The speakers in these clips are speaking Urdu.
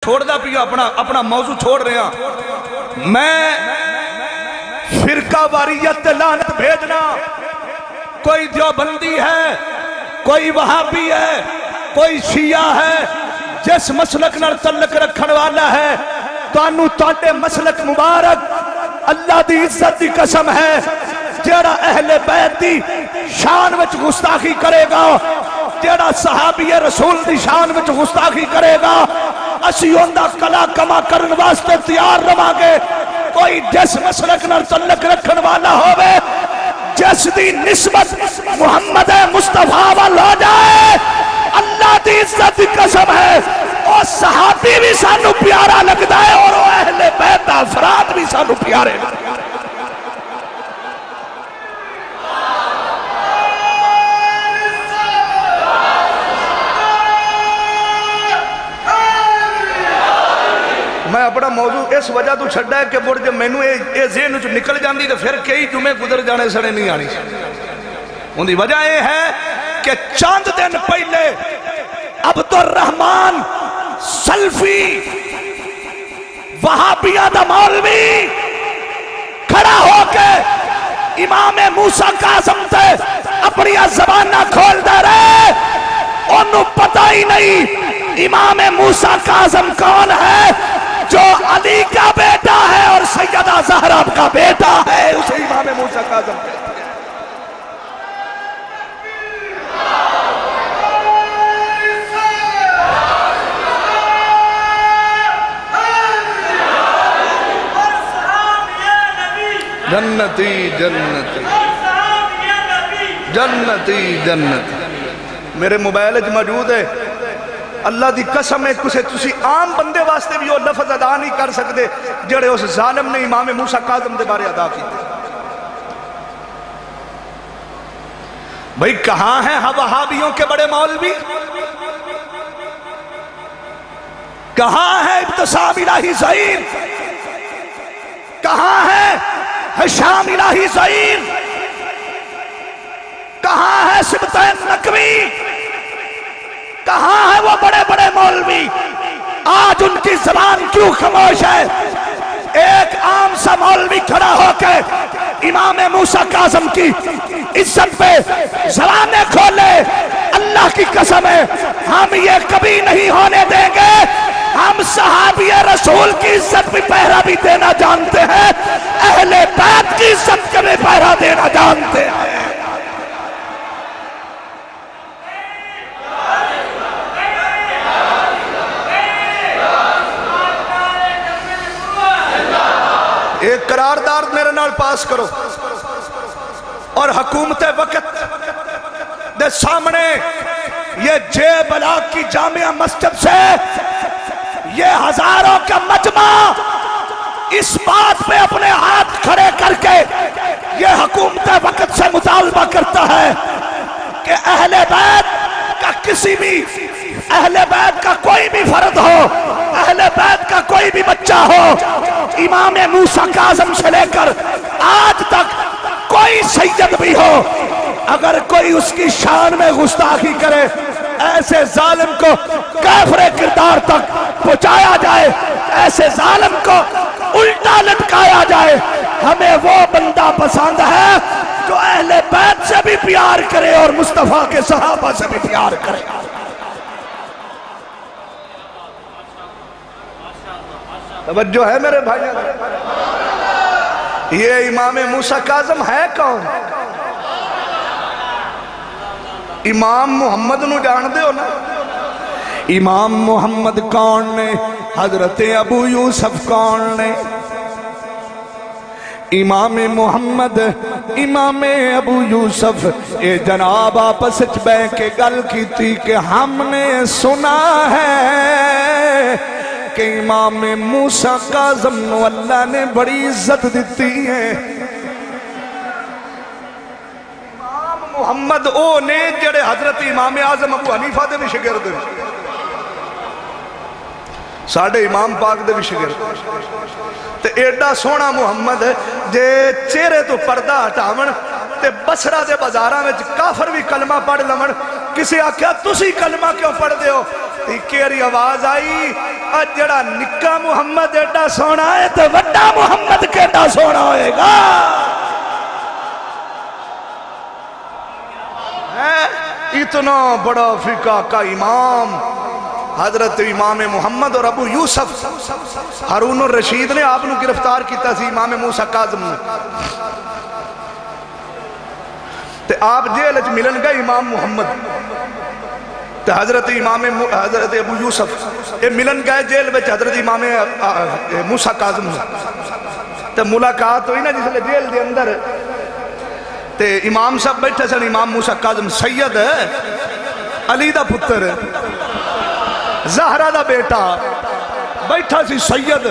چھوڑ دا پیا اپنا موضوع چھوڑ رہے ہیں میں فرقہ واریت لعنت بھیجنا کوئی دیوبندی ہے کوئی وہابی ہے کوئی شیعہ ہے جس مسلک نال تعلق رکھن والا ہے تانوں تاڈے مسلک مبارک اللہ دی عزت دی قسم ہے جیڑا اہل بیت دی شان وچ گستاخی کرے گا جیڑا صحابی رسول دی شان وچ گستاخی کرے گا اسی اوندا کلا کما کرن واسطے تیار رہاں گے کوئی جس مسلک نال تعلق رکھن والا ہووے جس دی نسبت محمد مصطفیٰ وال ہو جائے اللہ دی عزت دی قسم ہے او صحابی بھی سانو پیارا لگدا ہے اور او اہل بیت افراد بھی سانو پیارے لگدا ہے میں اپنا موضوع اس وجہ تو چھڑا ہے کہ مڑ جب میں نے یہ ذہن چ نکل جاندی تو پھر کئی جمعے گزر جانے سڑے نہیں آنی ان دی وجہ یہ ہے کہ چاند دن پہلے عبد الرحمن سلفی وہابیہ دا مولوی کھڑا ہو کے امام موسیٰ کاظم تے اپنی زبانہ کھول دے رہے انہوں پتہ ہی نہیں امام موسیٰ کاظم کون ہے جو علی کا بیٹا ہے اور سیدہ زہرا کا بیٹا ہے اسے امام موسیٰ کاظم کہتے ہیں جنتی جنتی جنتی جنتی میرے موبائل اج موجود ہے اللہ دی قسم ہے کسے تسی عام بندے واسطے بھی وہ لفظ ادا نہیں کر سکتے جڑے اس ظالم نے امام موسیٰ کاظم دے بارے ادا کیتے بھئی کہاں ہیں وہابیوں کے بڑے مولوی کہاں ہے ابتسام الہی ظہیر کہاں ہے ہشام الہی ظہیر کہاں ہے سبتین نقوی کہاں ہے وہ بڑے بڑے مولوی آج ان کی زبان کیوں خاموش ہے ایک عام سا مولوی کھڑا ہو کے امام موسیٰ کاظم کی عزت پہ زبانیں کھولے اللہ کی قسم ہے ہم یہ کبھی نہیں ہونے دیں گے ہم صحابی رسول کی عزت بھی پہرا بھی دینا جانتے ہیں اہل بیت کی عزت کے بھی پہرا دینا جانتے ہیں ایک قراردار میرے نال پاس کرو اور حکومت وقت دے سامنے یہ جے بلا کی جامعہ مسجد سے یہ ہزاروں کا مجمع اس بات پہ اپنے ہاتھ کھڑے کر کے یہ حکومت وقت سے مطالبہ کرتا ہے کہ اہل بیت کا کسی بھی اہل بیت کا کوئی بھی فرد ہو اہل بیت کا کوئی بھی بچہ ہو امام موسیٰ کاظم سے لے کر آج تک کوئی سید بھی ہو اگر کوئی اس کی شان میں گستاخی کرے ایسے ظالم کو کافر کردار تک پہنچایا جائے ایسے ظالم کو الٹا لٹکایا جائے ہمیں وہ بندہ پسند ہے جو اہل بیت سے بھی پیار کرے اور مصطفیٰ کے صحابہ سے بھی پیار کرے توجہ ہے میرے بھائی یہ امام موسیٰ کاظم ہے کون امام محمد نو جان دے ہو نا امام محمد کون نے حضرت ابو یوسف کون نے امام محمد امام ابو یوسف اے جناب آپس بے کے گل کی تھی کہ ہم نے سنا ہے کہ امام موسیٰ کاظم نو اللہ نے بڑی عزت دیتی ہے امام محمد او نے جڑے حضرت امام اعظم ابو حنیفہ دے بھی شگرد ساڑھے امام پاک دے بھی شگرد تے ایڈا سونا محمد جے چہرے تو پردہ ہٹاون تے بصرہ دے بازاراں وچ کافر بھی کلمہ پڑھ لمن کسی آکھیا تسی کلمہ کیوں پڑھ دے ہو تیکیری آواز آئی جڑا نکا محمد ایڈا سونا ہے تو وڈا محمد کیڈا سونا ہوئے گا. اتنا بڑا فقہ کا امام حضرت امام محمد اور ابو یوسف ہارون الرشید نے آپ نے گرفتار کیتا سی امام موسیٰ کاظم نے. تے آپ جیل اچ ملن گئے امام محمد تے حضرت ابو یوسف اے ملن گئے جیل بچ حضرت امام موسیٰ کاظم نے. تے ملاقات ہوئی نا جس لئے جیل دے اندر تے امام صاحب بیٹھے سن. امام موسیٰ کاظم سید علی دا پتر زہرہ دا بیٹا بیٹھا سی سید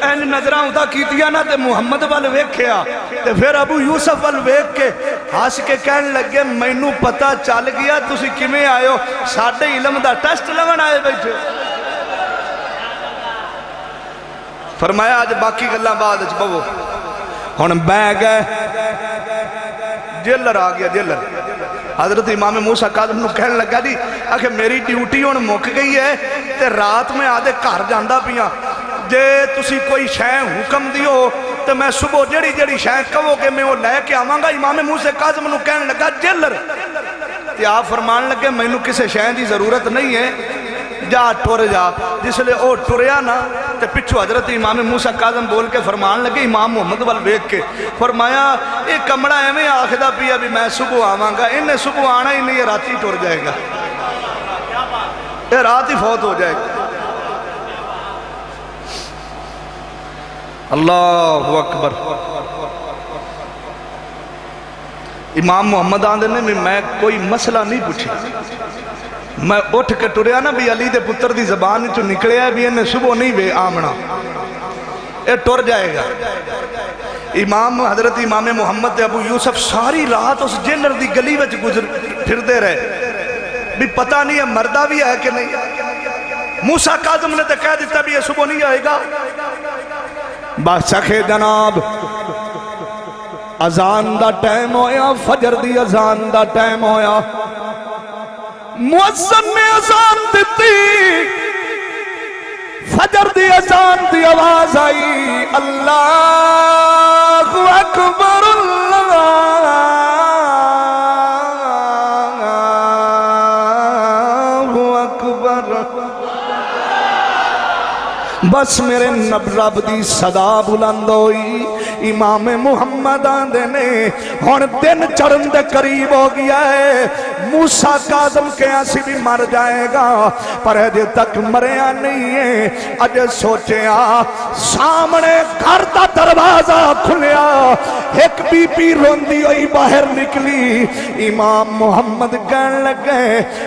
این نظرہ ہوتا کیتیا نا تے محمد وال ویکھیا تے پھر ابو یوسف وال ویکھ کے ہاس کے کہنے لگے مینوں پتہ چل گیا تسی کیویں آئے ہو ساڈے علم دا ٹیسٹ لگن آئے بیٹھے. فرمایا آج باقی گلاں بعد اچ بہو ہن بہ گئے. جیلر آ گیا جیلر حضرت امام موسیٰ کاظم نے کہنے لگا جی آکھے میری ڈیوٹی ہون مک گئی ہے تے رات میں آدھے گھر جاندہ پیاں جے تسی کوئی شے حکم دیو تو میں صبح جڑی شے کہو کہ میں وہ لے کے آواں گا. امام موسیٰ کاظم نے کہنے لگا جیلر تے آپ فرمان لگے مینوں کسے شے دی ضرورت نہیں ہے جا ٹر جا. جس لئے او ٹریا نا تے پچھو حضرت امام موسیٰ کاظم بول کے فرمان لگے امام محمد وال ویکھ کے فرمایا اے کمڑا ایویں آکھدا پیا بھی میں صبح آواں گا انہیں صبح آنا ہی نہیں یہ رات ہی ٹر جائے گا یہ رات ہی فوت ہو جائے گا. اللہ اکبر. امام محمد آندے نے میں کوئی مسئلہ نہیں پوچھی میں اٹھ کے ٹریا نا بھی علی دے پتر دی زبان چو نکلے ہے بھی انہیں صبح نہیں بے آمنا یہ ٹر جائے گا. حضرت امام محمد ابو یوسف ساری رات اس جیلر دی گلی وچ گزر پھر دے رہے بھی پتہ نہیں ہے مردہ بھی ہے کہ نہیں. موسیٰ کاظم نے تو کہہ دیتا بھی یہ صبح نہیں آئے گا. بادشاہ جناب اذان دا ٹائم ہویا فجر دی اذان دا ٹائم ہویا مؤذن نے اذان دیتی فجر دی اذان دی آواز آئی اللہ اکبر اللہ اکبر. بس میرے رب دی صدا بلند ہوئی. امام محمد آندے نے ہون دن چڑھن دے قریب ہو گیا ہے موسیٰ کاظم کے آسی بھی مر جائے گا پر اجے تک مریا نہیں ہے. اج سوچیا سامنے گھر دا دروازہ کھلیا ایک بی بی روندی ہوئی باہر نکلی. امام محمد کہن لگے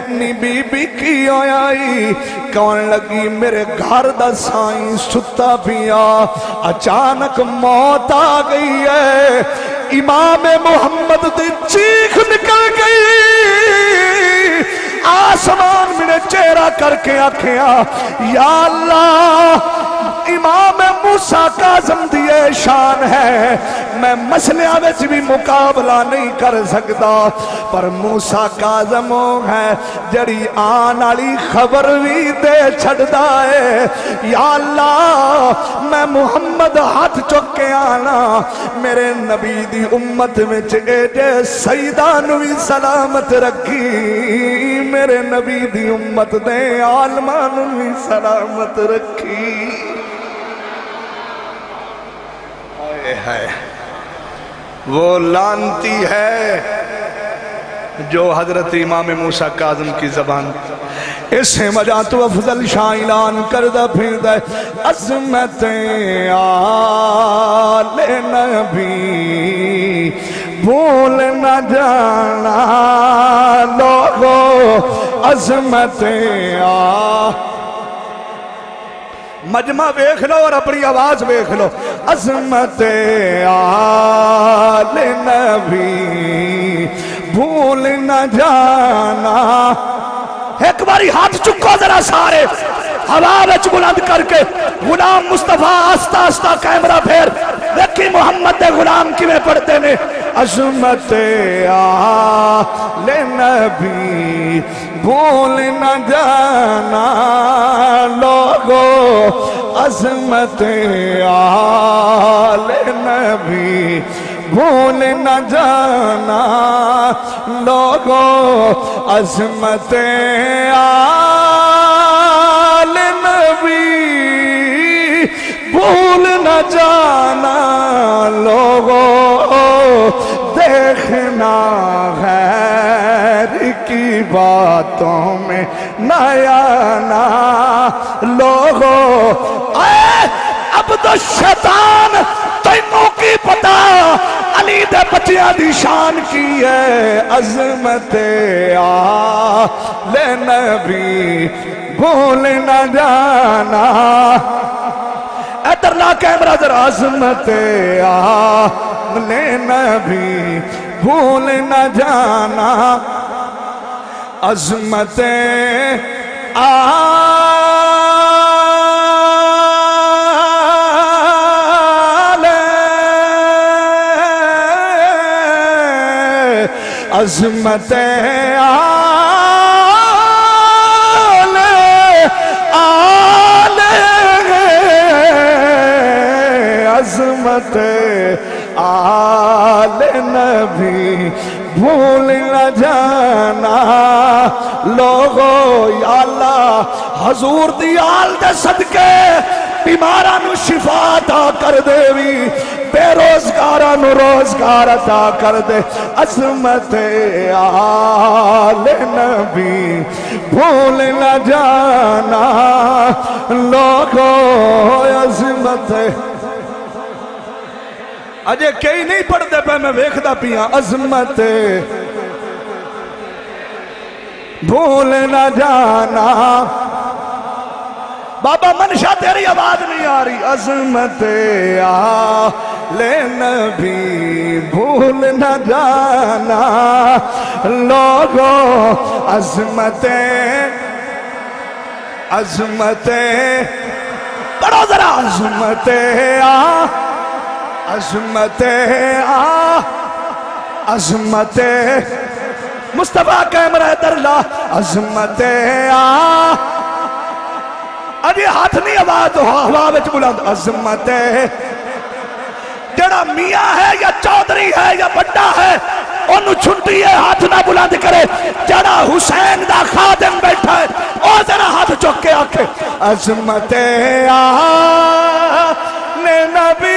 نی بی بی کی ہوئی کون لگی میرے گھر دا سائیں ستا پیا اچانک موت آ گئی ہے. امام محمد دی چیخ نکل گئی آسمان میں چہرہ کر کے آکھیا یا اللہ امام موسیٰ کاظم دیئے شان ہے میں مسئلہ وچ بھی مقابلہ نہیں کر سکتا پر موسیٰ کاظم ہے جڑی آن والی خبر بھی دے چھڑدا ہے. یا اللہ میں محمد ہاتھ چک کے آنا میرے نبی دی امت وچ اے سیدان بھی سلامت رکھی میرے نبی دی امت دے عالمان بھی سلامت رکھی. ہے وہ لانتی ہے جو حضرت امام موسیٰ کاظم کی زبان اسے وجہ تو افضل شاہ اعلان کردہ پھر دے عظمت آل نبی بھول نہ جانا لوگو عظمت مجمع ویکھ لو اور اپنی آواز ویکھ لو عظمت آل نبی بھول نہ جانا. ایک باری ہاتھ چکو ذرا سارے ہوا وچ بلند کر کے غلام مصطفیٰ آستہ آستہ کیمرہ پھیر دیکھی محمد دے غلام کی میں پڑھتے نے عظمت آل نبی بھول نہ جانا لوگو عظمت آل نبی بھول نہ جانا لوگو عظمت آل نبی بھول نہ جانا لوگو دیکھنا غیر کی باتوں میں نیا نا لوگو اب تو شیطان تینوں کی پتا علی دے بچیاں دی شان کی ہے عظمت آل نبی بھول نہ جانا ادھر لا کیمرہ ذرا عظمت آل نبی بھول نہ جانا عظمت آل عظمت آل عظمت آل نبی بھول نہ جانا لوگو یا اللہ حضور دی آل دے صدقے بیمارانو شفا عطا کر دے وی بے روزگارانو روزگار عطا کر دے عظمت آل نبی بھول نہ جانا لوگو عظمت اجے کئی نہیں پڑھتے پہ میں ویکھدا پیاں عظمت بھول نہ جانا بابا منشا تیری آواز نہیں آ رہی عظمت آل نبی بھول نہ جانا لوگو عظمت پڑھو ذرا عظمت عظمت عظمت مصطفیٰ کیمرہ درلا عظمت اجی ہاتھ نہیں آواز ہوا وچ بلند عظمت جڑا میاں ہے یا چودھری ہے یا بڑا ہے انہوں چھنٹی ہے ہاتھ نہ بلند کرے جڑا حسین دا خادم بیٹھا ہے او ذرا ہاتھ چک کے آکھے عظمت آل نبی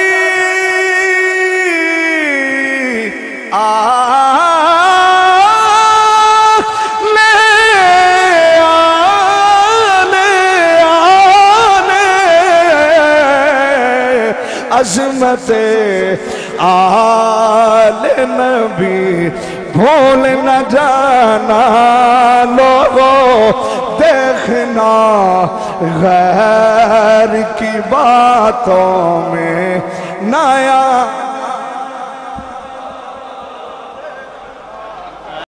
عظمت آل نبی بھول نہ جانا لوگو دیکھنا غیر کی باتوں میں نیا